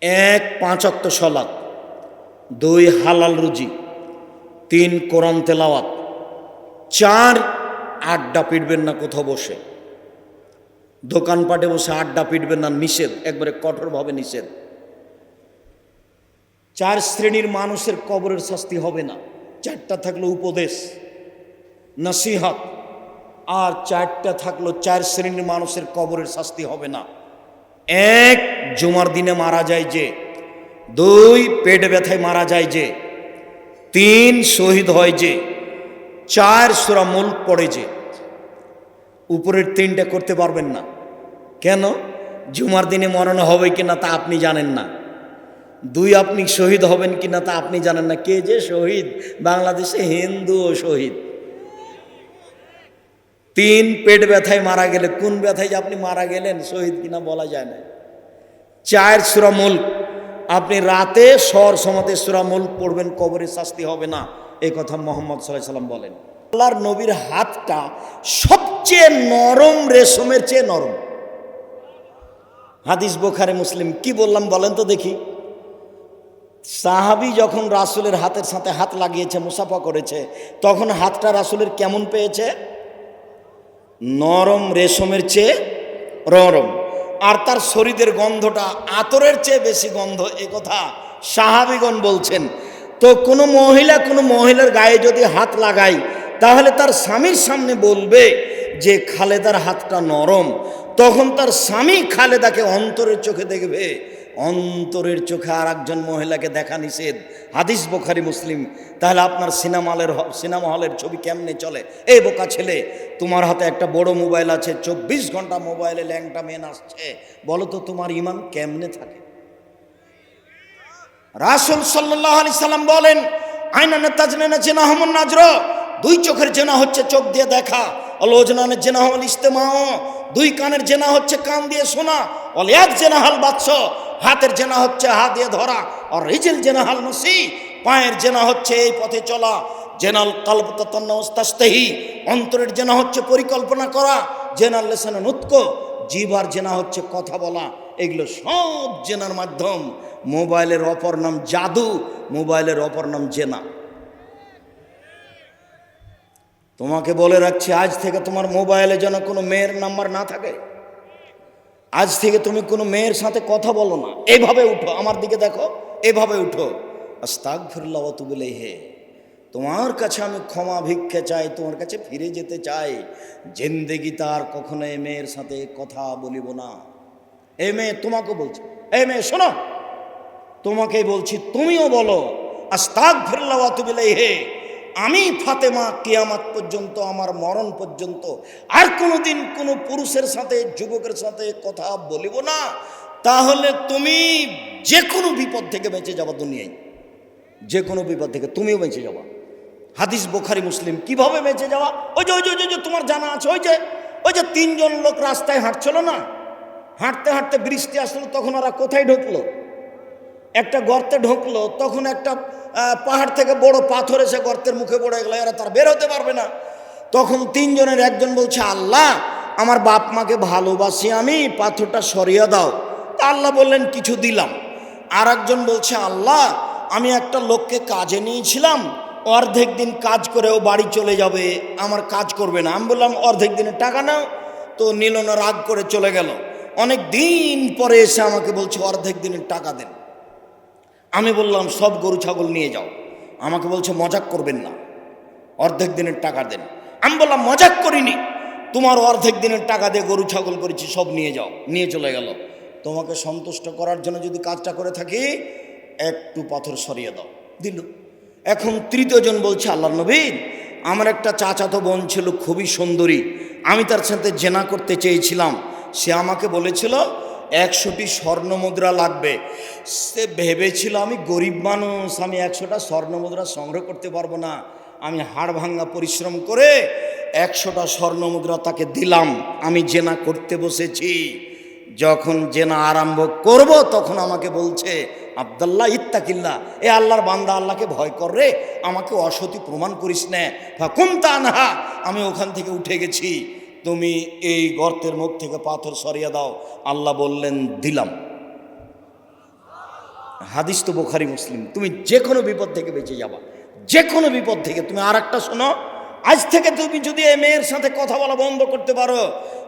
এক 5 ওয়াক্ত সালাত, 2 হালাল রুজি, 3 কোরআন তেলাওয়াত, 4 আড্ডা পিটবেন না কোথাও বসে, দোকানপাটে বসে আড্ডা পিটবেন না, নিষেধ, একবারে কঠোরভাবে নিষেধ। 4 শ্রেণীর মানুষের কবরের শাস্তি হবে না। 4টা থাকলো উপদেশ, নসিহত, আর 4টা থাকলো 4 শ্রেণীর মানুষের কবরের শাস্তি হবে না। 1 জুমার দিনে মারা যায় যে, 2 পেট ব্যথায় মারা যায় যে, 3 শহীদ হয় যে, 4 সূরা মুলক পড়ে যে। উপরের 3টা করতে পারবেন না কেন? জুমার দিনে মরণ হবে কিনা তা আপনি জানেন না। 2 আপনি শহীদ হবেন কিনা তা আপনি জানেন না। কে যে শহীদ? বাংলাদেশে হিন্দু ও শহীদ। 3 পেট ব্যথায় মারা গেলে, কোন ব্যথায় যে আপনি মারা গেলেন, শহীদ কিনা বলা যায় না। 4 সূরা মুলক, আপনি রাতে সর সমাতে সূরা মুলক পড়বেন, কবরের শাস্তি হবে না। এই কথা মুহাম্মদ সাল্লাল্লাহু আলাইহি ওয়াসাল্লাম বলেন। আল্লাহর নবীর হাতটা সবচেয়ে নরম, রেশমের চেয়ে নরম। হাদিস বুখারী মুসলিম। কি বললাম বলেন তো দেখি? সাহাবী যখন রাসূলের হাতের সাথে হাত লাগিয়েছে, মুসাফা করেছে, তখন হাতটা রাসূলের কেমন পেয়েছে? নরম, রেশমের চেয়ে নরম। আর তার শরীরের গন্ধটা আতরের চেয়ে বেশি গন্ধ, এ কথা সাহাবীগণ বলছেন। তো কোনো মহিলার গায়ে যদি হাত লাগায়, তাহলে তার স্বামীর সামনে বলবে যে খালেদার হাতটা নরম, তখন তার স্বামী খালেদাকে অন্তরের চোখে দেখবে। অন্তরের চোখে আর একজন মহিলাকে দেখা নিষেধ, হাদিস বুখারী মুসলিম। তাহলে আপনার সিনেমা হলের ছবি কেমনে চলে? এই বোকা ছেলে, তোমার হাতে একটা বড় মোবাইল আছে, 24 ঘন্টা মোবাইলে ল্যাংটা মেন আসছে, বলো তো তোমার ইমান কেমনে থাকে? রাসূল সাল্লাল্লাহু আলাইহি সাল্লাম বলেন, আইনান তাজনানা জিনাহুম নাজর, 2 চোখের জেনা হচ্ছে চোখ দিয়ে দেখা, আল ওজনানের জেনা হল ইস্তেমাও, 2 কানের জেনা হচ্ছে কান দিয়ে শোনা, অল ইয়াদ জেনা হাল বাতস, হাতের জেনা হচ্ছে হাত দিয়ে ধরা, আর রিজিল জেনা হাল নসি, পায়ের জেনা হচ্ছে এই পথে চলা, জেনাল কলব তাতান্নাস্তাহি, অন্তরের জেনা হচ্ছে পরিকল্পনা করা, জেনাল লিসান নুতক, জিহ্বার জেনা হচ্ছে কথা বলা। এগুলো সব জেনার মাধ্যম। মোবাইলের অপর নাম জাদু, মোবাইলের অপর নাম জেনা। তোমাকে বলে রাখছি, আজ থেকে তোমার মোবাইলে যেন কোনো মেয়ের নাম্বার না থাকে। আজ থেকে তুমি কোনো মেয়ের সাথে কথা বলো না। এইভাবে উঠো, আমার দিকে দেখো, এভাবে উঠো, আস্তাগফিরুল্লাহ ওয়া আতুবু ইলাইহি, তোমার কাছে আমি ক্ষমা ভিক্ষা চাই, তোমার কাছে ফিরে যেতে চাই। জিন্দেগি তার কখনো এই মেয়ের সাথে কথা বলিব না। এই মেয়ে তোমাকে বলছি, এই মেয়ে শোনো, তোমাকেই বলছি, তুমিও বলো আস্তাগফিরুল্লাহ ওয়া আতুবু ইলাইহি, আমি ফাতেমা কিয়ামত পর্যন্ত, আমার মরণ পর্যন্ত আর কোনোদিন কোনো পুরুষের সাথে, যুবকের সাথে কথা বলিব না। তাহলে তুমি যে কোনো বিপদ থেকে বেঁচে যাবা দুনিয়ায়, যে কোনো বিপদ থেকে তুমিও বেঁচে যাবা। হাদিস বুখারী মুসলিম। কিভাবে বেঁচে যাওয়া? ওই যে তোমার জানা আছে, ওই যে 3 জন লোক রাস্তায় হাঁটছিল না, হাঁটতে হাঁটতে বৃষ্টি আসলো, তখন ওরা কোথায় ঢুকলো? একটা গর্তে ঢুকলো। তখন একটা পাহাড় থেকে বড় পাথর এসে গর্তের মুখে পড়ে গেল, এরা তার বের হতে পারবে না। তখন 3 জনের একজন বলছে, আল্লাহ, আমার বাপ মাকে ভালোবাসি আমি, পাথরটা সরিয়ে দাও। তা আল্লাহ বললেন, কিছু দিলাম। আর একজন বলছে, আল্লাহ, আমি একটা লোককে কাজে নিয়েছিলাম, অর্ধেক দিন কাজ করে ও বাড়ি চলে যাবে, আমার কাজ করবে না। আমি বললাম, অর্ধেক দিনের টাকা নাও। তো নিল না, রাগ করে চলে গেল। অনেক দিন পরে এসে আমাকে বলছে, অর্ধেক দিনের টাকা দেন। আমি বললাম, সব গরু ছাগল নিয়ে যাও। আমাকে বলছে, মজাক করবেন না, অর্ধেক দিনের টাকা দেন। আমি বললাম, মজাক করিনি, তোমার অর্ধেক দিনের টাকা দিয়ে গরু ছাগল করেছি, সব নিয়ে যাও। নিয়ে চলে গেল। তোমাকে সন্তুষ্ট করার জন্য যদি কাজটা করে থাকি, একটু পাথর সরিয়ে দাও। দিল। এখন 3য় জন বলছে, আল্লাহর নবী, আমার একটা চাচাতো বোন ছিল, খুবই সুন্দরী, আমি তার সাথে জেনা করতে চেয়েছিলাম। সে আমাকে বলেছিল 100টি স্বর্ণ মুদ্রা লাগবে। সে ভেবেছিল আমি গরিব মানুষ, আমি 100টা স্বর্ণ মুদ্রা সংগ্রহ করতে পারবো না। আমি হাড় ভাঙা পরিশ্রম করে 100টা স্বর্ণ মুদ্রা তাকে দিলাম। আমি জেনা করতে বসেছি। যখন জেনা আরম্ভ করব, তখন আমাকে বলছে, আব্দুল্লাহ ইত্তাকিল্লাহ, এ আল্লাহর বান্দা, আল্লাহকে ভয় কর রে, আমাকে অসতী প্রমাণ করিস না। ফাকুমতা আনহা, আমি ওখান থেকে উঠে গেছি, তুমি এই গর্তের মুখ থেকে পাথর সরিয়ে দাও। আল্লাহ বললেন, দিলাম। হাদিস তো বুখারী মুসলিম। তুমি যে কোনো বিপদ থেকে বেঁচে যাবা, যে কোনো বিপদ থেকে। তুমি আর একটা শোনো, আজ থেকে তুমি যদি এই মেয়ের সাথে কথা বলা বন্ধ করতে পারো,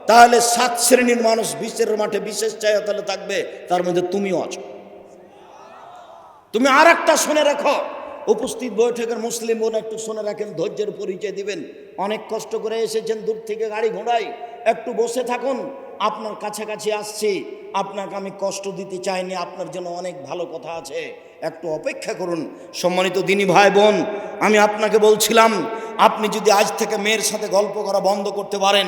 তাহলে 7 শ্রেণীর মানুষ বিশ্বের মাঠে বিশেষ চাই তাহলে থাকবে, তার মধ্যে তুমিও আছো। তুমি আর একটা শুনে রাখো, উপস্থিত বৈঠকের মুসলিম বোন একটু শুনে রাখেন, ধৈর্যের পরিচয় দিবেন। অনেক কষ্ট করে এসেছেন দূর থেকে গাড়ি ঘোড়ায়, একটু বসে থাকুন। আপনার কাছাকাছি আসছি, আপনাকে আমি কষ্ট দিতে চাইনি, আপনার জন্য অনেক ভালো কথা আছে, একটু অপেক্ষা করুন। সম্মানিত দিনী ভাই বোন, আমি আপনাকে বলছিলাম, আপনি যদি আজ থেকে মেয়ের সাথে গল্প করা বন্ধ করতে পারেন,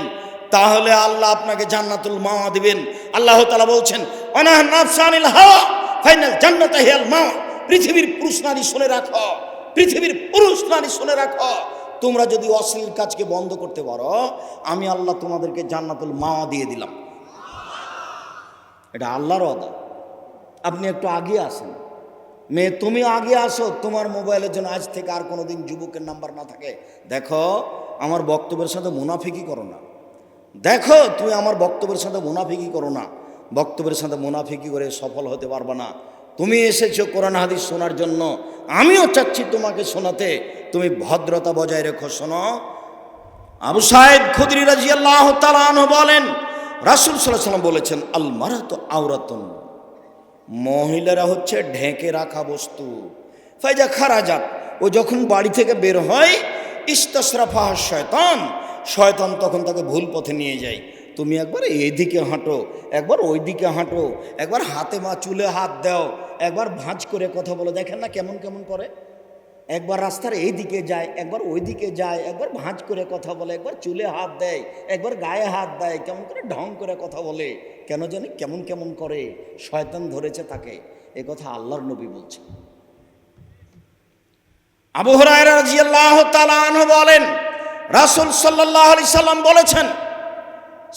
তাহলে আল্লাহ আপনাকে জান্নাতুল মাওয়া দিবেন। আল্লাহ তাআলা বলছেন, অনাহ নাফসানিল হাওয়া ফাইনাল জান্নাতা হিয়াল মাওয়া। পৃথিবীর পুরুষ নারী শুনে রাখো, পৃথিবীর পুরুষ নারী শুনে রাখো, তোমরা যদি অশ্লীল কাজকে বন্ধ করতে পারো, আমি আল্লাহ তোমাদেরকে জান্নাতুল মাওয়া দিয়ে দিলাম। এটা আল্লাহর ওয়াদা। আপনি একটু আগে আসেন, মেয়ে তুমি আগে আসো, তোমার মোবাইলের জন্য আজ থেকে আর কোনোদিন যুবকের নাম্বার না থাকে। দেখো, আমার বক্তব্যের সাথে মুনাফিকি করো না। দেখো, তুমি আমার বক্তব্যের সাথে মুনাফিকি করো না। বক্তব্যের সাথে মুনাফিকি করে সফল হতে পারবে না। তুমি এসেছো কোরআন হাদিস শোনার জন্য, আমিও চাচ্ছি তোমাকে শোনাতে। তুমি ভদ্রতা বজায় রেখো। শোনো, আবু সাঈদ খুদরি রাদিয়াল্লাহু তাআলা আনহু বলেন, রাসূল সাল্লাল্লাহু আলাইহি ওয়াসাল্লাম বলেছেন, আল মারাতু আওরাতুন, মহিলারা হচ্ছে ঢেকে রাখা বস্তু। ফাইজা খারাজাত, ও যখন বাড়ি থেকে বের হয়, ইস্তাসরাফাহ শয়তান, শয়তান তখন তাকে ভুল পথে নিয়ে যায়। তুমি একবার এইদিকে হাঁটো, একবার ওই দিকে হাঁটো, একবার হাতে মা চুলে হাত দাও, একবার ভাঁজ করে কথা বলো। দেখেন না কেমন কেমন করে, একবার রাস্তার এই দিকে যায়, একবার ওই দিকে যায়, একবার ভাঁজ করে কথা বলে, একবার চুলে হাত দেয়, একবার গায়ে হাত দেয়, কেমন করে ঢং করে কথা বলে, কেন জানি কেমন কেমন করে। শয়তান ধরেছে তাকে। এ কথা আল্লাহর নবী বলছে। আবু হুরায়রা রাদিয়াল্লাহু তাআলা আনহু বলেন, রাসূল সাল্লাল্লাহু আলাইহি সাল্লাম বলেছেন,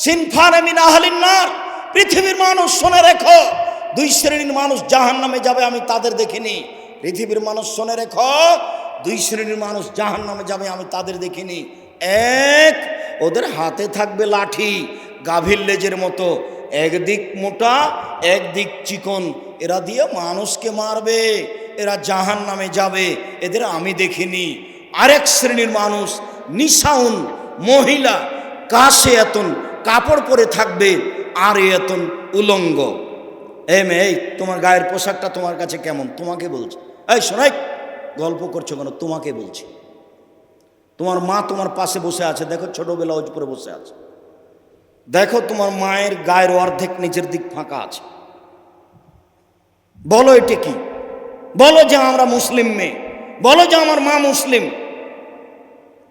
সিনফানে মিন আহলিন নার, পৃথিবীর মানুষ শুনে রেখো, 2 শ্রেণীর মানুষ জাহান্নামে যাবে, আমি তাদের দেখিনি। পৃথিবীর মানুষ শুনে রেখো, 2 শ্রেণীর মানুষ জাহান্নামে যাবে, আমি তাদের দেখিনি। এক, ওদের হাতে থাকবে লাঠি, গাভীর লেজের মতো, একদিক মোটা একদিক চিকন, এরা দিয়ে মানুষকে মারবে, এরা জাহান্নামে যাবে, এদের আমি দেখিনি। আরেক শ্রেণীর মানুষ নিসাউন, মহিলা, কাশে এতন, কাপড় পরে থাকবে, আর এতন উলঙ্গ। এই মেয়ে, তোমার গায়ের পোশাকটা তোমার কাছে কেমন? তোমাকে বলছি। এই শোনাই, গল্প করছো কেন? তোমাকে বলছি। তোমার মা তোমার পাশে বসে আছে, দেখো ছোটবেলা ওজ পরে বসে আছে, দেখো তোমার মায়ের গায়ের অর্ধেক নিচের দিক ফাঁকা আছে। বলো এটা কি? বলো যে আমরা মুসলিম মেয়ে, বলো যে আমার মা মুসলিম।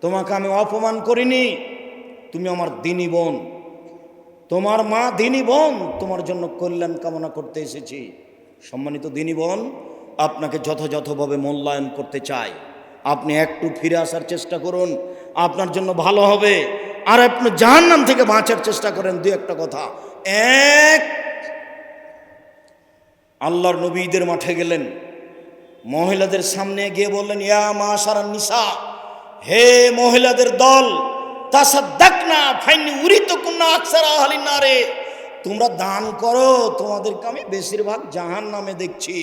তোমাকে আমি অপমান করিনি, তুমি আমার দিনী বোন, তোমার মা দিনী বোন, তোমার জন্য কল্যাণ কামনা করতে এসেছি। সম্মানিত দিনী বোন, আপনাকে যথাযথভাবে মূল্যায়ন করতে চাই। আপনি একটু ফিরে আসার চেষ্টা করুন, আপনার জন্য ভালো হবে। আর আপনি জাহান্নাম থেকে বাঁচার চেষ্টা করেন। 2-1টা কথা। এক, আল্লাহর নবী ঈদের মাঠে গেলেন, মহিলাদের সামনে গিয়ে বললেন, ইয়া মাশারান নিসা, হে মহিলাদের দল, তাসাদ্দাকনা ফাইন্নী উরিতুকুন্না আকসারা আহলিন নারে, তোমরা দান করো, তোমাদেরকে আমি বেশিরভাগ জাহান্নামে দেখছি।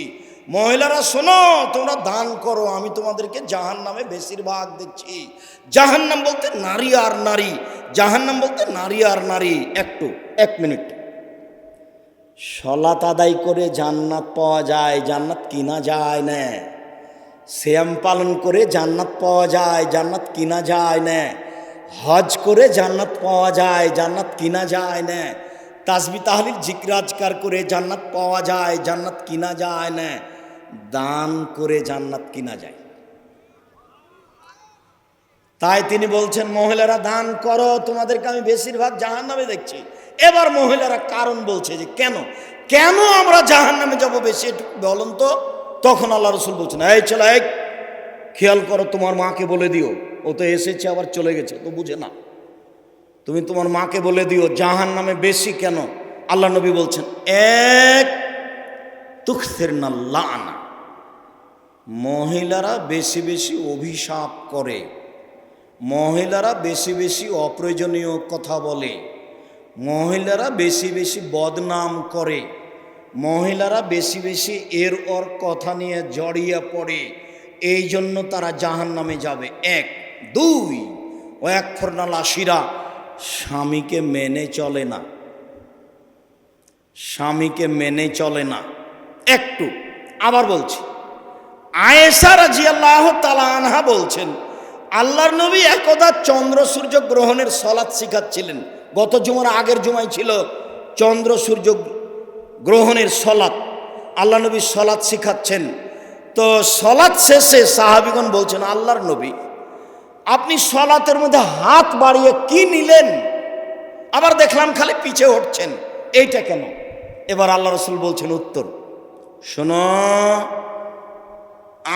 মহিলারা শোনো, তোমরা দান করো, আমি তোমাদেরকে জাহান্নামে বেশিরভাগ দেখছি। জাহান্নাম বলতে নারী আর নারী, জাহান্নাম বলতে নারী আর নারী। এক মিনিট, সালাত আদায় করে জান্নাত পাওয়া যায়, জান্নাত কিনা যায় না। সিয়াম পালন করে জান্নাত পাওয়া যায়, জান্নাত কিনা যায় না। হজ করে জান্নাত পাওয়া যায়, জান্নাত কিনা যায় না। তাসবিহ তাহলিল জিকির আজকার করে জান্নাত পাওয়া যায়, জান্নাত কিনা যায় না। দান করে জান্নাত কিনা যায়। তাই তিনি বলছেন, মহিলারা দান করো, তোমাদেরকে আমি বেশিরভাগ জাহান্নামে দেখছি। এবার মহিলারা কারণ বলছে যে কেন কেন আমরা জাহান্নামে যাব বেশি, একটু বলুন তো। তখন আল্লাহ রাসূল বলছেন, এই ছেলে, খেয়াল করো, তোমার মাকে বলে দিও, ও তো এসেছে আবার চলে গেছে, তো বুঝে না। তুমি তোমার মাকে বলে দিও জাহান্নামে বেশি কেন। আল্লাহ নবী বলছেন, এক, তুকসিরনা লানা, মহিলারা বেশি বেশি অভিশাপ করে, মহিলারা বেশি বেশি অপ্রয়োজনীয় কথা বলে, মহিলারা বেশি বেশি বদনাম করে, মহিলারা বেশি বেশি এর ওর কথা নিয়ে জড়িয়ে পড়ে, এই জন্য তারা জাহান্নামে যাবে। এক। দুই, ও এক ফর্নালাসিরা স্বামীকে মেনে চলে না, স্বামীকে মেনে চলে না। একটু আবার বলছি, আয়েশা রাদিয়াল্লাহু তাআলা আনহা বলছেন, আল্লাহর নবী একদা চন্দ্র সূর্য গ্রহণের সলাৎ শিখাচ্ছিলেন। গত জুমার আগের জুমায় ছিল চন্দ্র সূর্য গ্রহণের সলাৎ, আল্লাহ নবী সলাৎ শিখাচ্ছেন। তো সলাৎ শেষে সাহাবীগণ বলছেন, আল্লাহর নবী আপনি সলাতের মধ্যে হাত বাড়িয়ে কি নিলেন? আবার দেখলাম খালি পিছে হটছেন, এইটা কেন? এবার আল্লাহ রাসূল বলছেন উত্তর, শোনো,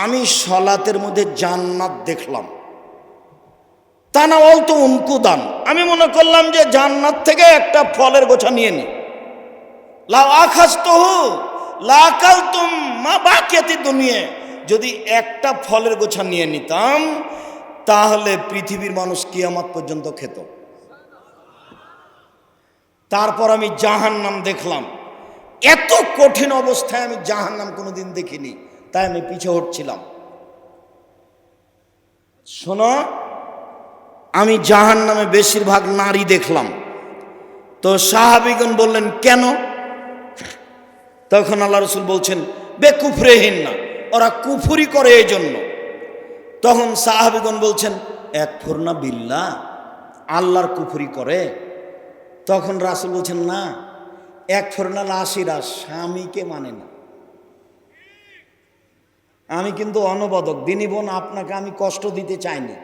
আমি সলাতের মধ্যে জান্নাত দেখলাম। তানাওয়াল তো উনকুদান, আমি মনে করলাম যে জান্নাত থেকে একটা ফলের গোছা নিয়ে নি। লা আখাযতুহু লা আকালতুম মা বাকিয়াতি দুনিয়া, যদি একটা ফলের গোছা নিয়ে নিতাম তাহলে পৃথিবীর মানুষ কিয়ামত পর্যন্ত খেত। তারপর আমি জাহান্নাম দেখলাম, এত কঠিন অবস্থায় আমি জাহান্নাম কোনোদিন দেখিনি, তাই আমি পিছে হটছিলাম। শোনো, আমি জাহান্নামে বেশিরভাগ নারী দেখলাম। তো সাহাবীগণ বললেন কেন? তখন আল্লাহ রাসূল বলছেন, বেকুফরিহিন না, ওরা কুফরি করে এই জন্য। তখন সাহাবীগণ বলছেন, একফুরনা বিল্লাহ, আল্লাহর কুফরি করে? তখন রাসূল বলছেন, না, একফুরনা লাসিরা, স্বামীকে মানে না। আমি কিন্তু অনবদক দিনী বোন, আপনাকে আমি কষ্ট দিতে চাইনি।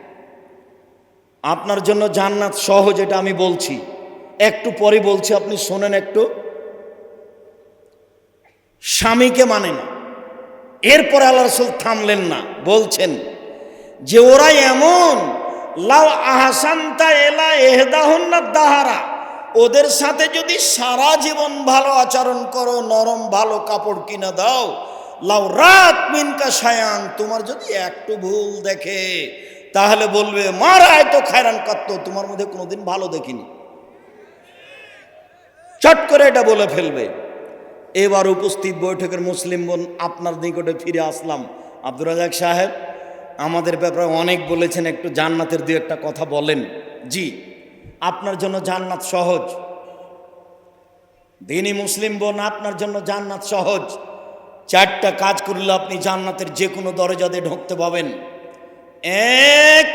আপনার জন্য জান্নাত সহজ, এটা আমি বলছি, একটু পরে বলছি, আপনি শোনেন একটু। স্বামীকে মানে না। এরপরে আল্লাহ রাসূল থামলেন না, বলছেন যে ওরা এমন, লাউ আহসানতা এলা ইহদাহুন্না দাহারা, ওদের সাথে যদি সারা জীবন ভালো আচরণ করো, নরম ভালো কাপড় কিনে দাও, লাউ রাত মিনকা শায়ান, তোমার যদি একটু ভুল দেখে তাহলে বলবে মারায় তো খায়রান কাত্ত, তোমার মধ্যে কোনোদিন ভালো দেখিনি, চট করে এটা বলে ফেলবে। এবার উপস্থিত বৈঠকের মুসলিম বোন, আপনার নিকটে ফিরে আসলাম। আব্দুর রাজাক সাহেব আমাদের ব্যাপারে অনেক বলেছেন, একটু জান্নাতের দু একটা কথা বলেন। জি, আপনার জন্য জান্নাত সহজ। দিনী মুসলিম বোন, আপনার জন্য জান্নাত সহজ। চারটা কাজ করলে আপনি জান্নাতের যে কোনো দরজা দিয়ে ঢুকতে পাবেন। এক,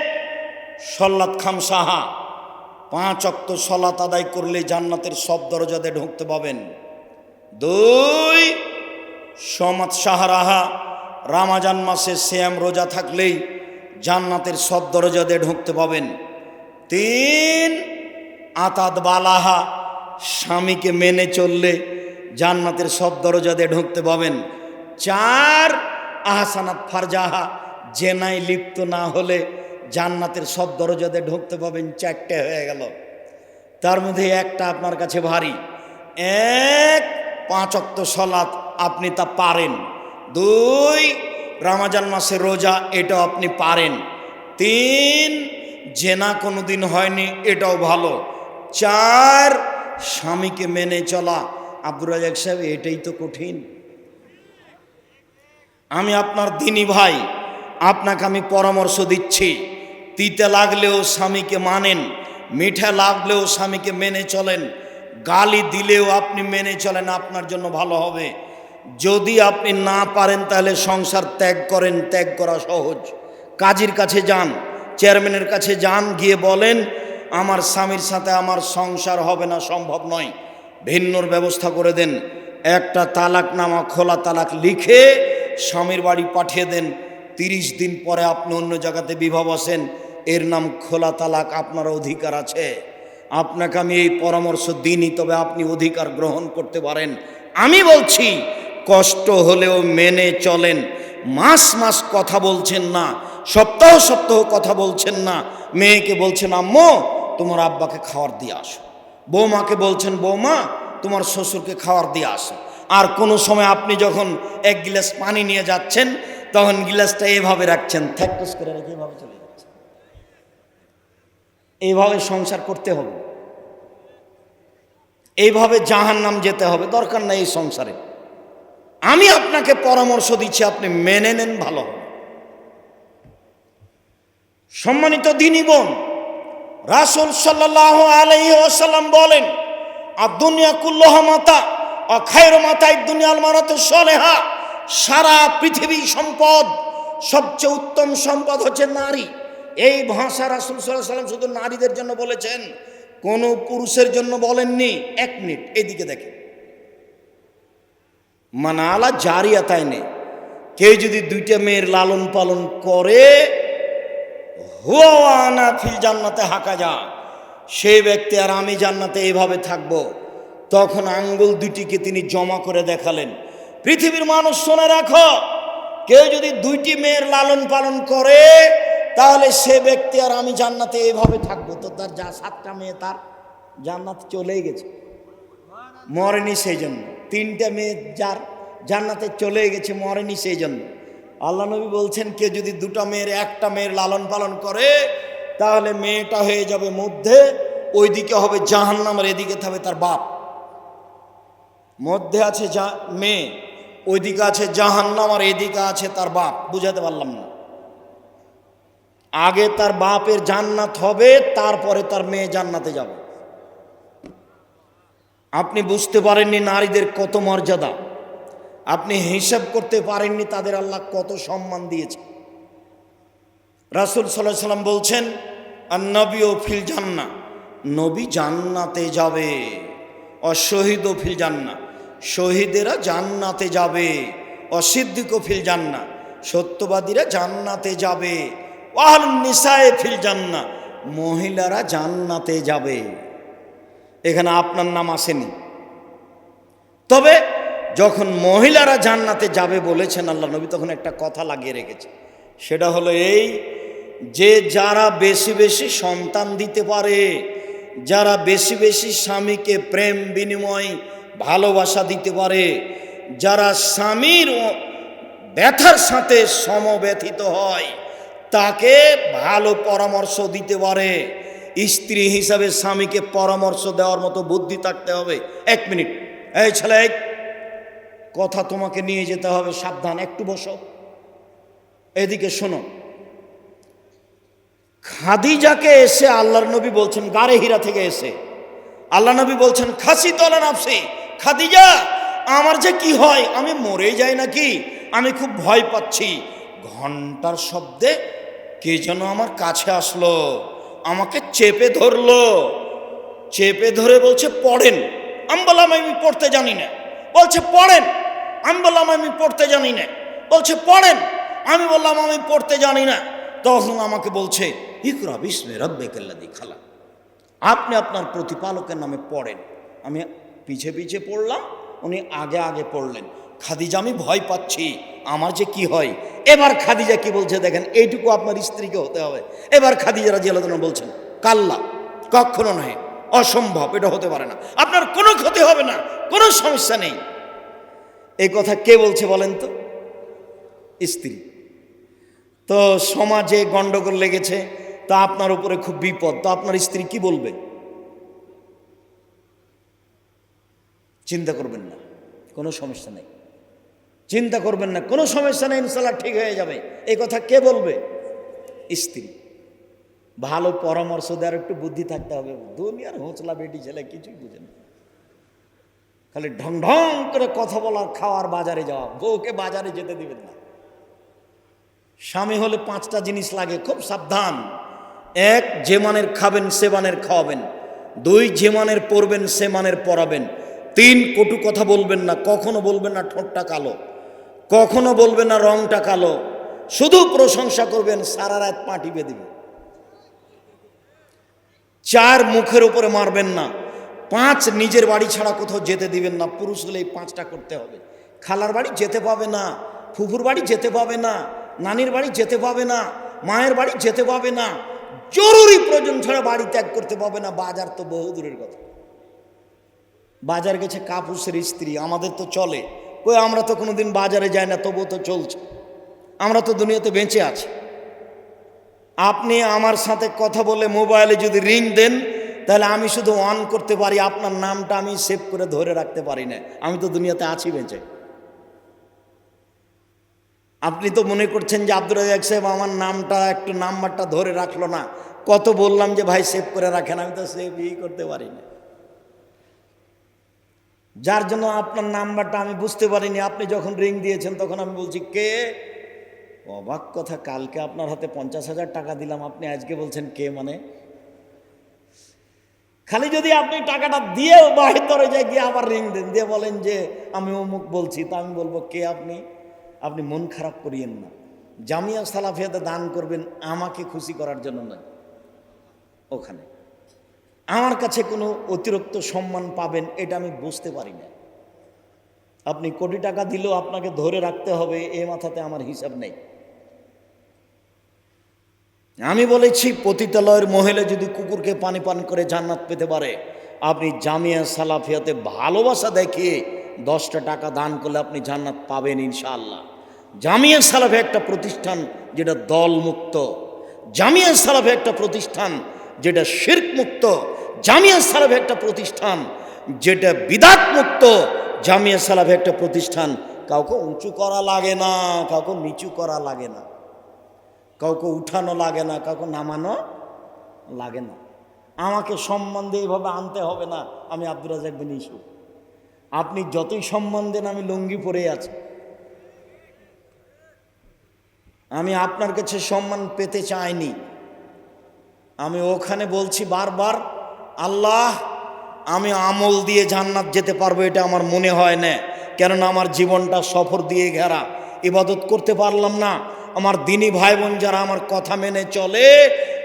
সলাত খামসাহা, 5 ওয়াক্ত সলাত আদায় করলে জান্নাতের সব দরজা দিয়ে ঢুকতে পাবেন। 2, সমাত শাহরাহা, রমজান মাসে সিয়াম রোজা থাকলেই জান্নাতের সব দরজা দিয়ে ঢুকতে পাবেন। 3, আতাদ বালাহা, স্বামীকে মেনে চললে জান্নাতের সব দরজা দিয়ে ঢুকতে পাবেন। 4, আহসানাত ফারজাহা, জেনায় লিপ্ত না হলে জান্নাতের সব দরজা দিয়ে ঢুকতে পাবেন। 4টে হয়ে গেল, তার মধ্যে একটা আপনার কাছে ভারী। 1, 5 ওয়াক্ত সলাত, আপনি তা পারেন। 2, রমজান মাসে রোজা, এটাও আপনি পারেন। 3, জেনা কোনোদিন হয়নি, এটাও ভালো। 4, স্বামীকে মেনে চলা। আব্দুর রাজাক সাহেব, এটাই তো কঠিন। আমি আপনার দিনী ভাই, আপনাকে আমি পরামর্শ দিচ্ছি, তিতে লাগলেও স্বামীকে মানেন, মিঠা লাগলেও স্বামীকে মেনে চলেন, গালি দিলেও আপনি মেনে চলেন, আপনার জন্য ভালো হবে। যদি আপনি না পারেন তাহলে সংসার ত্যাগ করেন, ত্যাগ করা সহজ। কাজীর কাছে যান, চেয়ারম্যানের কাছে যান, গিয়ে বলেন আমার স্বামীর সাথে আমার সংসার হবে না, সম্ভব নয়, ভিন্নর ব্যবস্থা করে দেন। একটা তালাকনামা, খোলা তালাক লিখে স্বামীর বাড়ি পাঠিয়ে দেন। 30 দিন পরে আপনি অন্য জায়গাতে বিবাহ বসেন, এর নাম খোলা তালাক, আপনার অধিকার আছে। আপনাকে আমি এই পরামর্শ দিইনি, তবে আপনি অধিকার গ্রহণ করতে পারেন। আমি বলছি কষ্ট হলেও মেনে চলেন। মাস মাস কথা বলছেন না, সপ্তাহ সপ্তাহ কথা বলছেন না, মেয়েকে বলছেন আম্মু তোমার আব্বাকে খাবার দিয়ে আসো, বৌমাকে বলছেন বৌমা তোমার শ্বশুরকে খাবার দিয়ে আসো। আর কোনো সময় আপনি যখন 1 গ্লাস পানি নিয়ে যাচ্ছেন, তখন গ্লাসটা এভাবে রাখছেন, থ্যাকটস করে রেখে এভাবে চলে যাচ্ছে। এইভাবে সংসার করতে হবে, এইভাবে জাহান্নাম যেতে হবে, দরকার নাই এই সংসারে। আমি আপনাকে পরামর্শ দিচ্ছি, আপনি মেনে নেন, ভালো হবে। সম্মানিত দ্বীনি বোন, রাসূল সাল্লাল্লাহু আলাইহি ওয়াসাল্লাম বলেন, আর দুনিয়া কুল্লুহা মাতা ও খায়রু মাতাই দুনিয়াল মারাতু সালেহা, সারা পৃথিবী সম্পদ, সবচেয়ে উত্তম সম্পদ হচ্ছে নারী। এই ভাষা রাসূল সাল্লাল্লাহু আলাইহি ওয়াসাল্লাম শুধু নারীদের জন্য বলেছেন, কোনো পুরুষের জন্য বলেননি। এক মিনিট এদিকে দেখেন, মানালা জারিয়াতাই নেই, কেউ যদি দুইটা মেয়ের লালন পালন করে, হুয়া আনা ফিল জান্নাতে হাকা যা, সেই ব্যক্তি আর আমি জান্নাতে এইভাবে থাকব। তখন আঙ্গুল দুটিকে তিনি জমা করে দেখালেন। পৃথিবীর মানুষ শুনে রাখো, কেউ যদি দুইটি মেয়ের লালন পালন করে, তাহলে সে ব্যক্তি আর আমি জান্নাতে এইভাবে থাকবো। তো তার যা 7টা মেয়ে, তার জান্নাতে চলেই গেছে, মরেনি সেই জন্য। 3টা মেয়ে যার জান্নাতে চলে গেছে, মরেনি সেই জন্য। আল্লাহ নবী বলছেন, কেউ যদি 2টা মেয়ের 1টা মেয়ের লালন পালন করে, তাহলে মেয়েটা হয়ে যাবে মধ্যে, ওইদিকে হবে জাহান্নাম আর এদিকে থাকবে তার বাপ। মধ্যে আছে মেয়ে, ওইদিকে আছে জাহান্নাম আর এদিকে আছে তার বাপ। বুঝাতে পারলাম না? আগে তার বাপের জান্নাত হবে, তারপরে তার মেয়ে জান্নাতে যাবে। আপনি বুঝতে পারেননি নারীদের কত মর্যাদা, আপনি হিসাব করতে পারেননি তাদের আল্লাহ কত সম্মান দিয়েছে। রাসূল সাল্লাল্লাহু আলাইহি ওয়াসাল্লাম বলছেন, আন-নবিয়্যু ফিল জান্নাহ, নবী জান্নাতে যাবে। অশহীদু ফিল জান্নাহ, শহীদেরা জান্নাতে যাবে। অসিদ্দিকু ফিল জান্নাহ, সত্যবাদীরা জান্নাতে যাবে। ওয়াহলুন নিসায়ে ফিল জান্নাহ, মহিলারা জান্নাতে যাবে। এখানে আপনার নাম আসেনি। তবে যখন মহিলারা জান্নাতে যাবে বলেছেন আল্লাহ নবী, তখন একটা কথা লাগিয়ে রেখেছে। সেটা হলো এই যে, যারা বেশি বেশি সন্তান দিতে পারে, যারা বেশি বেশি স্বামীকে প্রেম বিনিময় ভালোবাসা দিতে পারে, যারা স্বামীর ব্যথার সাথে সমব্যথিত হয়, তাকে ভালো পরামর্শ দিতে পারে। স্ত্রী হিসাবে স্বামীকে পরামর্শ দেওয়ার মতো বুদ্ধি থাকতে হবে। 1 মিনিট, এই ছেলে, কথা তোমাকে নিয়ে যেতে হবে, সাবধান, একটু বসো, এদিকে শোনো। খাদিজাকে এসে আল্লাহর নবী বলছেন, গারে হীরা থেকে এসে আল্লাহ নবী বলছেন, খাসি তলা নাফসি, খাদিজা আমার যে কি হয়, আমি মরে যাই নাকি, আমি খুব ভয় পাচ্ছি। ঘন্টার শব্দে কে যেন আমার কাছে আসলো, আমাকে চেপে ধরলো, চেপে ধরে বলছে পড়েন। আমি বললাম আমি পড়তে জানি না। বলছে পড়েন। আমি বললাম আমি পড়তে জানি না। বলছে পড়েন। আমি বললাম আমি পড়তে জানি না। তখন আমাকে বলছে, ইকরা বিস্মি রাব্বিকাল্লাযী খালাক, আপনি আপনার প্রতিপালকের নামে পড়েন। আমি পিছে পিছে পড়লাম, উনি আগে আগে পড়লেন। খাদিজা আমি ভয় পাচ্ছি, আমার যে কি হয়। এবার খাদিজা কি বলছে দেখেন, এইটুকু আপনার স্ত্রীকে হতে হবে। এবার খাদিজা রাদিয়াল্লাহু আনহা বলছেন, কাল্লা, কখনো নয়, অসম্ভব, এটা হতে পারে না, আপনার কোনো ক্ষতি হবে না, কোনো সমস্যা নেই। এই কথা কে বলছে বলেন তো? স্ত্রী। তো সমাজে গন্ডগোল লেগেছে, তা আপনার উপরে খুব বিপদ, তো আপনার স্ত্রী কি বলবে? চিন্তা করবেন না, কোনো সমস্যা নেই, চিন্তা করবেন না, কোনো সমস্যা নেই, ইনশাআল্লাহ ঠিক হয়ে যাবে। এই কথা কে বলবে? স্ত্রী। ভালো পরামর্শ দেওয়ার একটু বুদ্ধি থাকতে হবে। দুনিয়ার হোঁচলা বেটি ছেলে কিছুই বুঝে না, খালি ঢং ঢং করে কথা বলার, খাওয়ার, বাজারে যাওয়া। বউকে বাজারে যেতে দিবেন না। স্বামী হলে 5টা জিনিস লাগে, খুব সাবধান। 1, যে মানের খাবেন সে মানের খাওয়াবেন। 2, যে মানের পরবেন সে মানের পরাবেন। 3, কটু কথা বলবেন না, কখনো বলবেন না ঠোঁটটা কালো, কখনো বলবেন না রংটা কালো, শুধু প্রশংসা করবেন, সারা রাত পা টিপে দিবে। 4, মুখের উপরে মারবেন না। 5, নিজের বাড়ি ছাড়া কোথাও যেতে দিবেন না। পুরুষ হলে এই 5টা করতে হবে। খালার বাড়ি যেতে পাবে না, ফুফুর বাড়ি যেতে পাবে না, নানির বাড়ি যেতে পাবে না, মায়ের বাড়ি যেতে পাবে না, জরুরি প্রয়োজন ছাড়া বাড়ি ত্যাগ করতে পাবে না। বাজার তো বহু দূরের কথা। বাজার গেছে কাপুসের স্ত্রী, আমাদের তো চলে, কই আমরা তো কোনোদিন বাজারে যাই না, তবুও তো চলছে, আমরা তো দুনিয়াতে বেঁচে আছি। আপনি আমার সাথে কথা বলে মোবাইলে যদি রিং দেন, তাহলে আমি শুধু অন করতে পারি, আপনার নামটা আমি সেভ করে ধরে রাখতে পারি না। আমি তো দুনিয়াতে আছি বেঁচে। আপনি তো মনে করছেন যে আব্দুর রাজ্জাক সাহেব আমার নামটা একটু নাম্বারটা ধরে রাখলো না। কত বললাম যে ভাই সেভ করে রাখেন, আমি তো সেভই করতে পারি না, যার জন্য আপনার নাম্বারটা আমি বুঝতে পারিনি। আপনি যখন রিং দিয়েছেন তখন আমি বলছি কে। অবাক কথা, কালকে আপনার হাতে 50,000 টাকা দিলাম, আপনি আজকে বলছেন কে। মানে খালি যদি আপনি টাকাটা দিয়েও বাহির দরজায় গিয়ে আবার রিং দেন, দিয়ে বলেন যে আমি অমুক বলছি, তা আমি বলবো কে আপনি। আপনি মন খারাপ করিয়েন না। জামিয়া সালাফিয়াতে দান করবেন আমাকে খুশি করার জন্য নয়। ওখানে আমার কাছে কোনো অতিরিক্ত সম্মান পাবেন এটা আমি বুঝতে পারি না। আপনি কোটি টাকা দিলেও আপনাকে ধরে রাখতে হবে এ মাথাতে আমার হিসাব নেই। আমি বলেছি পতিতালয়ের মহিলা যদি কুকুরকে পানি পান করে জান্নাত পেতে পারে, আপনি জামিয়া সালাফিয়াতে ভালোবাসা দেখিয়ে 10টা টাকা দান করলে আপনি জান্নাত পাবেন ইনশাআল্লাহ। জামিয়া সালাফিয়া একটা প্রতিষ্ঠান যেটা দল মুক্ত, জামিয়া সালাফিয়া একটা প্রতিষ্ঠান যেটা শিরক মুক্ত, জামিয়া সালাফিয়া একটা প্রতিষ্ঠান যেটা বিদাত মুক্ত, জামিয়া সালাফিয়া একটা প্রতিষ্ঠান কাউকে উঁচু করা লাগে না, কাউকে নিচু করা লাগে না, কাউকে উঠানো লাগে না, কাউকে নামানো লাগে না। আমাকে সম্মান দিয়ে এইভাবে আনতে হবে না আমি আব্দুর রাজ্জাক বিন ইউসুফ। আপনি যতই সম্মান দেন আমি লুঙ্গি পরে আছি, আমি আপনার কাছে সম্মান পেতে চাইনি। আমি ওখানে বলছি বারবার, আল্লাহ আমি আমল দিয়ে জান্নাত যেতে পারবো এটা আমার মনে হয় না, কেননা আমার জীবনটা সফর দিয়ে ঘেরা, ইবাদত করতে পারলাম না। আমার দিনী ভাই বোন যারা আমার কথা মেনে চলে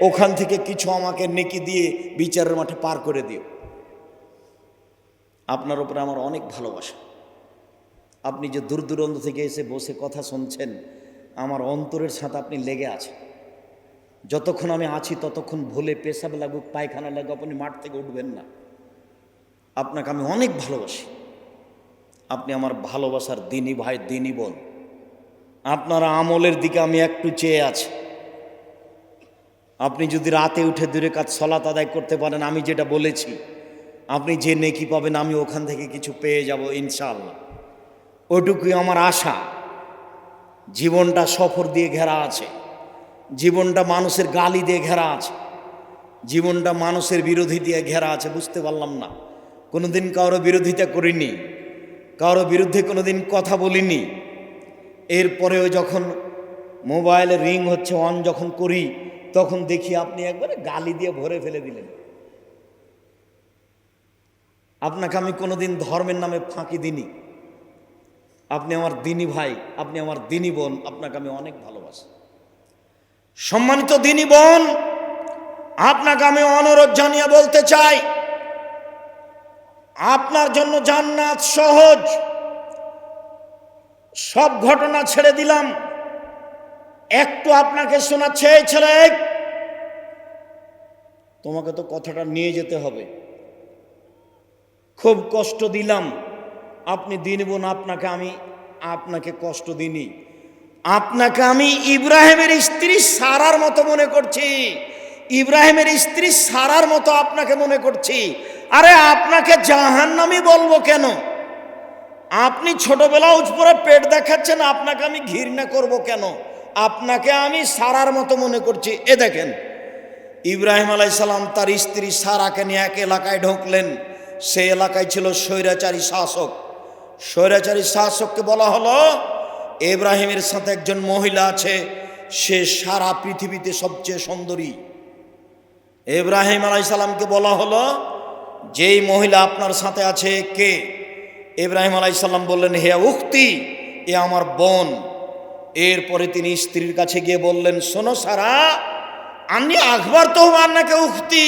ওখান থেকে কিছু আমাকে নেকি দিয়ে বিচারের মাঠে পার করে দিও। আপনার উপরে আমার অনেক ভালোবাসা। আপনি যে দূর দূরান্ত থেকে এসে বসে কথা শুনছেন, আমার অন্তরের সাথে আপনি লেগে আছেন। যতক্ষণ আমি আছি ততক্ষণ ভুলে পেশাব লাগুক পায়খানা লাগুক আপনি মাঠ থেকে উঠবেন না। আপনাকে আমি অনেক ভালোবাসি, আপনি আমার ভালোবাসার দিনী ভাই দিনী বোন। আপনার আমলের দিকে আমি একটু চেয়ে আছি। আপনি যদি রাতে উঠে 2 রাকাত সালাত আদায় করতে পারেন, আমি যেটা বলেছি, আপনি যে নেকি পাবেন আমি ওখান থেকে কিছু পেয়ে যাব ইনশাআল্লাহ। ওইটুকুই আমার আশা। জীবনটা সফর দিয়ে ঘেরা আছে, জীবনটা মানুষের গালি দিয়ে ঘেরা আছে, জীবনটা মানুষের বিরোধী দিয়ে ঘেরা আছে। বুঝতে পারলাম না, কোনোদিন কারো বিরোধিতা করিনি, কারো বিরুদ্ধে কোনোদিন কথা বলিনি। এরপরেও যখন মোবাইলে রিং হচ্ছে অন যখন করি তখন দেখি আপনি একবারে গালি দিয়ে ভরে ফেলে দিলেন। আপনাকে আমি কোনোদিন ধর্মের নামে ফাঁকি দিইনি। আপনি আমার দিনী ভাই, আপনি আমার দিনী বোন, আপনাকে আমি অনেক ভালোবাসি। সম্মানিত দিনী বোন, আপনাকে আমি অনুরোধ জানিয়ে বলতে চাই, আপনার জন্য জান্নাত সহজ। সব ঘটনা ছেড়ে দিলাম, একটু আপনাকে শোনাচ্ছে। এই ছেলে, তোমাকে তো কথাটা নিয়ে যেতে হবে। খুব কষ্ট দিলাম, আপনি দিন বোন, আপনাকে কষ্ট দিনি। আপনাকে আমি ইব্রাহিমের স্ত্রী সারার মতো মনে করছি, ইব্রাহিমের স্ত্রী সারার মতো আপনাকে মনে করছি। আরে আপনাকে জাহান্নামী বলবো কেন? আপনি ছোটবেলা উজপরে পেট দেখাচ্ছেন, আপনাকে আমি ঘৃণা করব কেন? আপনাকে আমি সারার মতো মনে করছি। এ দেখেন, ইব্রাহিম আলাইহিস সালাম তার স্ত্রী সারাকে নিয়ে এক এলাকায় ঢুকলেন। সেই এলাকায় ছিল স্বৈরাচারী শাসক। স্বৈরাচারী শাসককে বলা হলো, ইব্রাহিমের সাথে একজন মহিলা আছে, সে সারা পৃথিবীতে সবচেয়ে সুন্দরী। ইব্রাহিম আলাইহিস সালামকে বলা হলো, যেই মহিলা আপনার সাথে আছে কে? ইব্রাহিম আলাইহিস সালাম বললেন, হে উখতি, এ আমার বোন। এরপরে তিনি স্ত্রীর কাছে গিয়ে বললেন, শোনো সারা, আমি আকবার তো আপনাকে উখতি,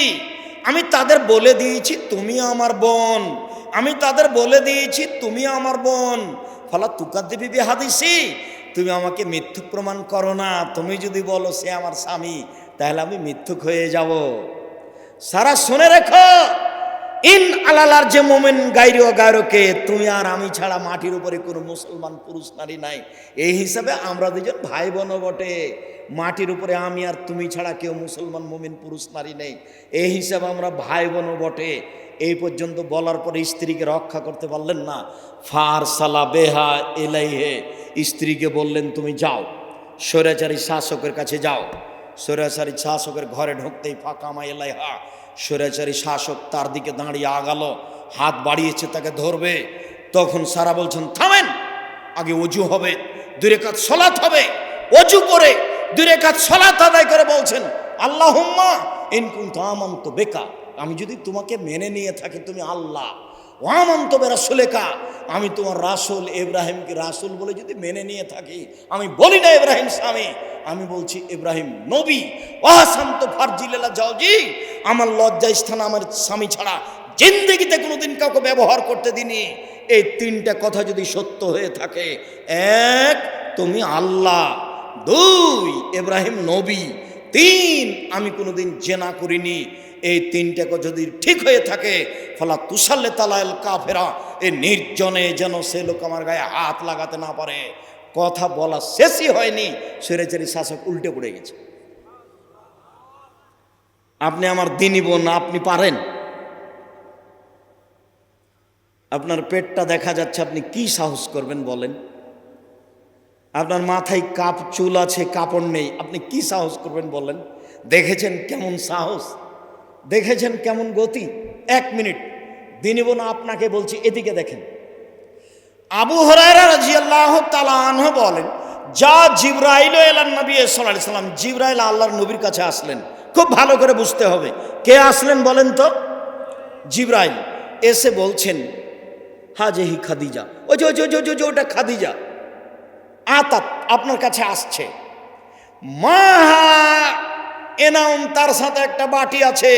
আমি তাদের বলে দিয়েছি তুমি আমার বোন, আমি তাদের বলে দিয়েছি তুমি আমার বোন। ফালা তুকাদ্দিবি বিহাদিসি, তুমি আমাকে মিথ্যুক প্রমাণ করো না। তুমি যদি বলো সে আমার স্বামী, তাহলে আমি মিথ্যুক হয়ে যাব। সারা শুনে রেখো, ইন আলালার যে মোমেন গায়রো গায়রোকে, তুমি আর আমি ছাড়া মাটির উপরে কোনো মুসলমান পুরুষ নারী নাই। এই হিসাবে আমরা দুজন ভাই বোন বটে। মাটির উপরে আমি আর তুমি ছাড়া কেউ মুসলমান মোমিন পুরুষ নারী নেই, এই হিসাবে আমরা ভাই বোন বটে। এই পর্যন্ত বলার পরে স্ত্রীকে রক্ষা করতে পারলেন না। ফার সালা বেহা এলাইহে, স্ত্রীকে বললেন তুমি যাও, স্বৈরাচারী শাসকের কাছে যাও। স্বৈরাচারী শাসকের ঘরে ঢুকতেই ফাঁকা মাইলাইহা, স্বৈরাচারী শাসক তার দিকে দাঁড়িয়ে আগালো, হাত বাড়িয়েছে তাকে ধরবে। তখন সারা বলছেন থামেন, আগে অজু হবে, 2 রাকাত সালাত হবে। অজু করে 2 রাকাত সালাত আদায় করে বলছেন আল্লাহুম্মা ইন কুনতু আমানতু বিকা, আমি যদি তোমাকে মেনে নিয়ে থাকি তুমি আল্লাহ, ওয়া আমানতু বিরাসূলিকা, আমি তোমার রাসূল ইব্রাহিমকে রাসূল বলে যদি মেনে নিয়ে থাকি, আমি বলি না ইব্রাহিম স্বামী, আমি বলছি ইব্রাহিম নবী। ওয়াহাসানতু ফারজি লিল্লাহ জাওজি, আমার লজ্জা স্থান আমার স্বামী ছাড়া জিন্দেগিতে কোনোদিন কাউকে ব্যবহার করতে দিনি। এই 3টা কথা যদি সত্য হয়ে থাকে, 1 তুমি আল্লাহ, 2 ইব্রাহিম নবী, 3 আমি কোনোদিন জেনা করিনি, এই 3টা কথা যদি ঠিক হয়ে থাকে, ফালা তুসাল্লে তালাল কাফেরা, এই নির্জনে যেন সে লোক আমার গায়ে হাত লাগাতে না পারে। কথা বলা শেষই হয়নি, স্বৈরাচারী শাসক উল্টে পড়ে গেছে। আপনি আমার দিনী বোন, আপনি পারেন? আপনার পেটটা দেখা যাচ্ছে, আপনি কি সাহস করবেন বলেন? আপনার মাথায় চুল আছে, কাপড় নেই, আপনি কি সাহস করবেন বলেন? দেখেছেন কেমন সাহস, দেখেছেন কেমন গতি? 1 মিনিট দিনী বোন আপনাকে বলছি, এদিকে দেখেন। আবু হুরায়রা রাদিয়াল্লাহু তাআলা আনহু বলেন, যা জিবরাইল এলান নবী সাল্লাল্লাহু আলাইহি সাল্লাম, জিবরাইল আল্লাহর নবীর কাছে আসলেন। খুব ভালো করে বুঝতে হবে কে আসলেন বলেন তো? জিবরাইল এসে বলছেন হাজেহি খাদিজা, ওই যে ওটা খাদিজা আতাত আপনার কাছে আসছে। মাহা এনাউম, তার সাথে একটা বাটি আছে,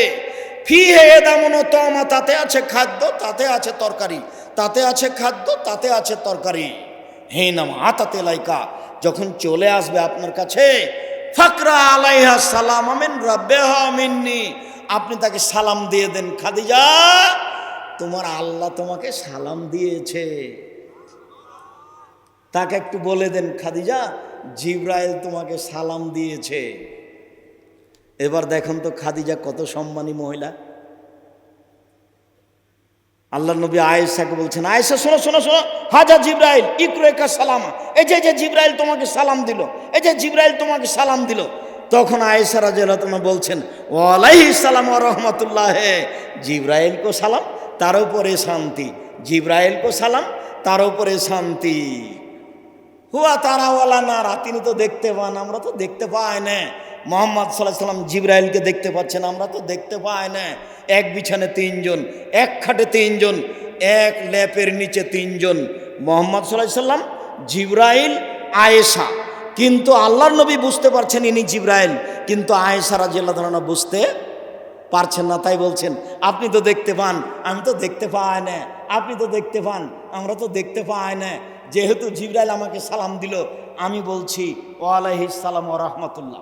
ফিহে এদামুন তামা, তাতে আছে খাদ্য, তাতে আছে তরকারি, তাতে আছে খাদ্য, তাতে আছে তরকারি। হে নাম আতাতে লাইকা, যখন চলে আসবে আপনার কাছে, ফাকরা আলাইহা সালাম মিন রাব্বিহা মিন্নি, আপনি তাকে সালাম দিয়ে দেন, খাদিজা তোমার আল্লাহ তোমাকে সালাম দিয়েছে। তাকে একটু বলে দেন, খাদিজা জিবরাইল তোমাকে সালাম দিয়েছে। এবার দেখুন তো খাদিজা কত সম্মানী মহিলা। আল্লাহ নবী আয়েশাকে বলছেন, আয়েশা শোনো শোনো শোনো, হাজা জিবরাইল ইকরাকা সালামা, এই যে জিবরাইল তোমাকে সালাম দিল, এই যে জিবরাইল তোমাকে সালাম দিল। তখন আয়েশা রাদিয়াল্লাহু আনহা বলছেন, ওয়া আলাইহিস সালাম ওয়া রাহমাতুল্লাহ, জিবরাইল কো সালাম, তার উপরে শান্তি, জিবরাইল কো সালাম, তার উপরে শান্তি। হুয়া তারাওয়ালা নারা, তিনি তো দেখতে পান, আমরা তো দেখতে পাই না। মোহাম্মদ সাল্লাল্লাহু আলাইহি সাল্লাম জিবরাইলকে দেখতে পাচ্ছেন, আমরা তো দেখতে পাই না। এক বিছানে 3 জন, এক খাটে 3 জন, এক ল্যাপের নিচে 3 জন, মোহাম্মদ সাল্লাল্লাহু আলাইহি সাল্লাম, জিবরাইল, আয়েশা। কিন্তু আল্লাহর নবী বুঝতে পারছেন ইনি জিবরাইল, কিন্তু আয়েশা রাদিয়াল্লাহু আনহা বুঝতে পারছেন না। তাই বলছেন, আপনি তো দেখতে পান, আমি তো দেখতে পাই না, আপনি তো দেখতে পান, আমরা তো দেখতে পাই না। যেহেতু জিবরাইল আমাকে সালাম দিল, আমি বলছি ওয়া আলাইহিস সালাম ওয়া রাহমাতুল্লাহ।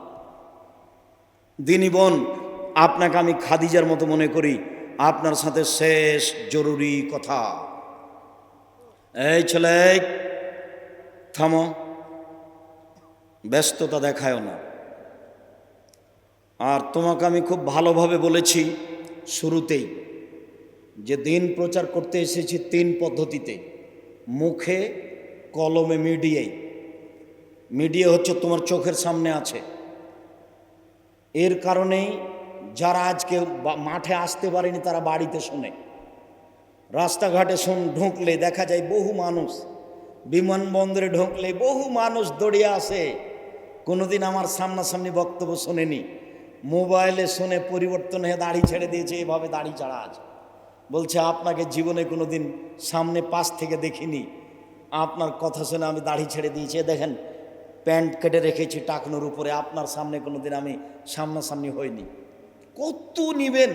দিনী বোন, আপনাকে আমি খাদিজার মতো মনে করি। আপনার সাথে শেষ জরুরি কথা। এই ছেলে থামো, ব্যস্ততা দেখায়ও না। আর তোমাকে আমি খুব ভালোভাবে বলেছি শুরুতেই যে দিন প্রচার করতে এসেছি 3 পদ্ধতিতে, মুখে, কলমে, মিডিয়ায়। মিডিয়া হচ্ছে তোমার চোখের সামনে আছে। এর কারণেই যারা আজকে মাঠে আসতে পারেনি তারা বাড়িতে শোনে। রাস্তাঘাটে ঢুকলে দেখা যায় বহু মানুষ, বিমানবন্দরে ঢুকলে বহু মানুষ দৌড়িয়ে আসে, কোনোদিন আমার সামনাসামনি বক্তব্য শোনেনি, মোবাইলে শুনে পরিবর্তন হয়ে দাড়ি ছেড়ে দিয়েছে, এভাবে দাড়ি চাড়া আছে। বলছে আপনাকে জীবনে কোনোদিন সামনে পাশ থেকে দেখিনি, আপনার কথা শুনে আমি দাড়ি ছেড়ে দিয়েছি। দেখেন প্যান্ট কেটে রেখেছি টাকনোর উপরে, আপনার সামনে কোনোদিন আমি সামনাসামনি হইনি। কত নিবেন?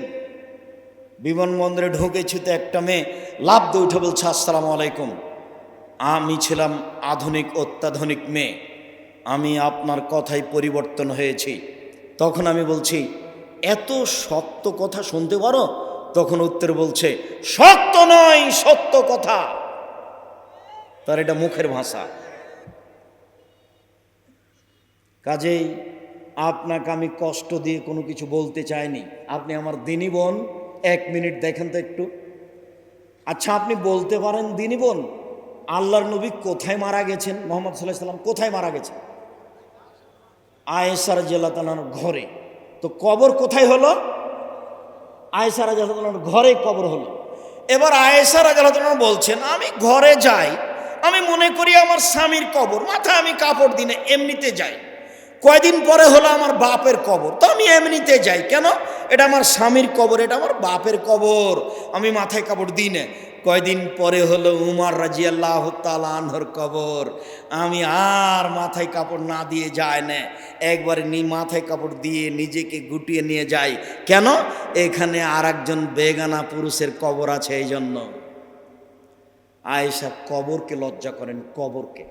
বিমানবন্দরে ঢুকেছি তো একটা মেয়ে লাফ দিয়ে উঠে বলছে আসসালামু আলাইকুম। আমি ছিলাম আধুনিক অত্যাধুনিক মেয়ে, আমি আপনার কথাই পরিবর্তন হয়েছি। তখন আমি বলছি এত শক্ত কথা শুনতে পারো? তখন উত্তর বলছে শক্ত নয়, সত্য কথা। তার এটা মুখের ভাষা। কাজেই আপনাকে আমি কষ্ট দিয়ে কোনো কিছু বলতে চাইনি। আপনি আমার দিনী বোন, 1 মিনিট দেখেন তো একটু। আচ্ছা আপনি বলতে পারেন দিনী বোন? আল্লাহর নবী কোথায় মারা গেছেন? মুহাম্মদ সাল্লাল্লাহু আলাইহি সাল্লাম কোথায় মারা গেছেন? আয়েশা রাদিয়াল্লাহু তাআলার ঘরে। তো কবর কোথায় হলো? আয়েশা রাদিয়াল্লাহু তাআলার ঘরে কবর হলো। এবার আয়েশা রাদিয়াল্লাহু তাআলা বলছেন, আমি ঘরে যাই, আমি মনে করি আমার স্বামীর কবর, মাথায় আমি কাপড় দিনে এমনিতে যাই। কয়দিন পরে হলো আমার বাপের কবর, তো আমি এমনিতে যাই। কেন? এটা আমার স্বামীর কবর, এটা আমার বাপের কবর, আমি মাথায় কাপড় দিই না। কয়দিন পরে হলো উমর রাদিয়াল্লাহু তাআলা আনহুর কবর, আমি আর মাথায় কাপড় না দিয়ে যাই না, একবারে মাথায় কাপড় দিয়ে নিজেকে গুটিয়ে নিয়ে যাই। কেন? এখানে আর একজন বেগানা পুরুষের কবর আছে, এই জন্য। আয়েশা কবরকে লজ্জা করেন, কবরকে।